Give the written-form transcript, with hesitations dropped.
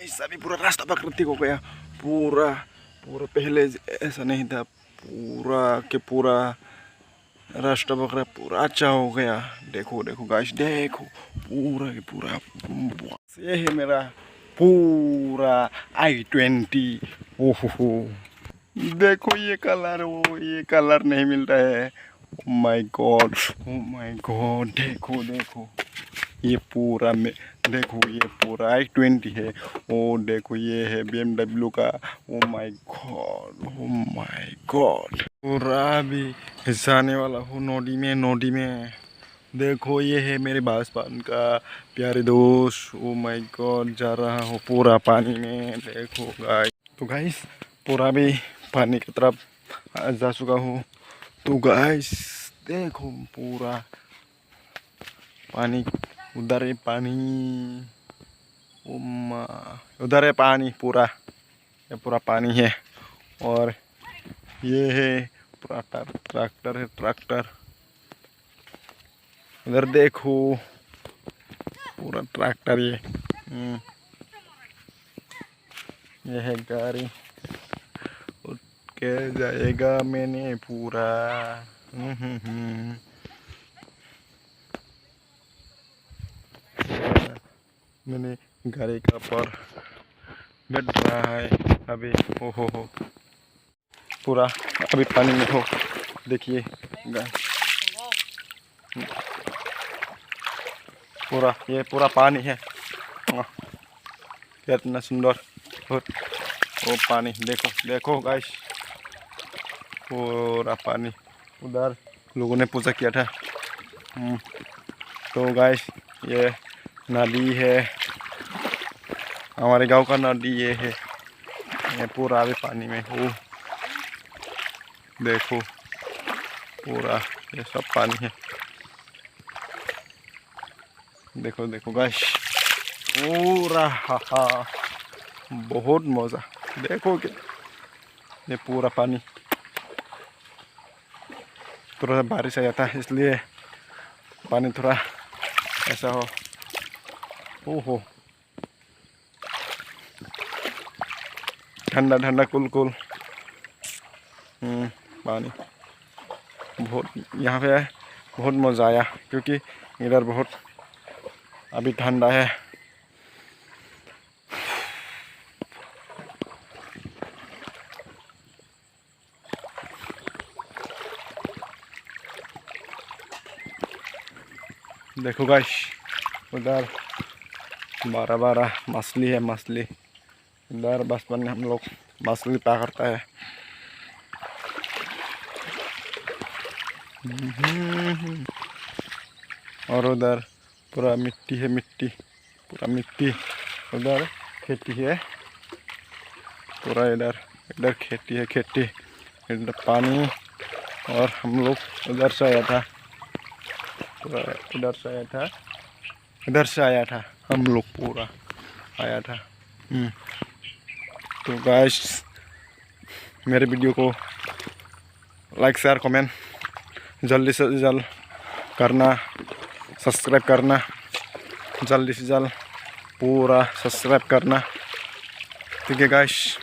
Guys अभी पूरा रास्ता प्राकृतिक हो गया। पूरा पूरा पहले ऐसा नहीं था। पूरा के पूरा रास्ता वगैरह पूरा अच्छा हो गया। देखो देखो गाइस, देखो पूरा के पूरा। ये है मेरा पूरा i20। ओहो देखो ये कलर, वो ये कलर नहीं मिल रहा है। Oh my God, oh my God, देखो देखो ये पूरा में, देखो ये पूरा i20 है। ओ देखो ये है BMW का। Oh my God, oh my God, पूरा भी जाने वाला हूँ नोडी में। देखो ये है मेरे बासपान का प्यारे दोस्त। ओ माय गॉड, जा रहा हूँ पूरा पानी में। देखो गाइस, तो गाइस पूरा भी पानी की तरफ जा चुका हूँ। तो गाइस देखो पूरा पानी, उधर है पानी, उधर है पानी पूरा, ये पूरा पानी है। और ये है पूरा ट्रैक्टर है, ट्रैक्टर। उधर देखो पूरा ट्रैक्टर ये है गाड़ी, उठ के जाएगा मैंने पूरा। मैंने गाड़ी का पर बैठ रहा है अभी। ओहो हो, पूरा अभी पानी में हो। देखिए पूरा, ये पूरा पानी है। कितना सुंदर वो पानी, देखो देखो गाइस, पूरा पानी। उधर लोगों ने पूजा किया था। तो गाइस ये नदी है, हमारे गांव का नदी ये है। ये पूरा अभी पानी में हो। देखो पूरा ये सब पानी है। देखो देखो गाइस पूरा, हा बहुत मज़ा। देखो कि ये पूरा पानी, थोड़ा सा बारिश आ जाता है इसलिए पानी थोड़ा ऐसा हो। ओहो ठंडा ठंडा कुल कुल पानी। बहुत यहाँ पे बहुत मज़ा आया, क्योंकि इधर बहुत अभी ठंडा है। देखो गाइस उधर बड़ा मछली है, मछली। इधर बचपन में हम लोग मछली पकड़ता है। और उधर पूरा मिट्टी है, मिट्टी, पूरा मिट्टी। उधर खेती है पूरा, इधर इधर खेती है, खेती। इधर पानी, और हम लोग उधर से आया था, पूरा इधर से आया था, इधर से आया था हम लोग, पूरा आया था। तो गाइस मेरे वीडियो को लाइक शेयर कमेंट जल्दी से जल्द करना, सब्सक्राइब करना, जल्दी से जल्द पूरा सब्सक्राइब करना। ठीक है गाइस।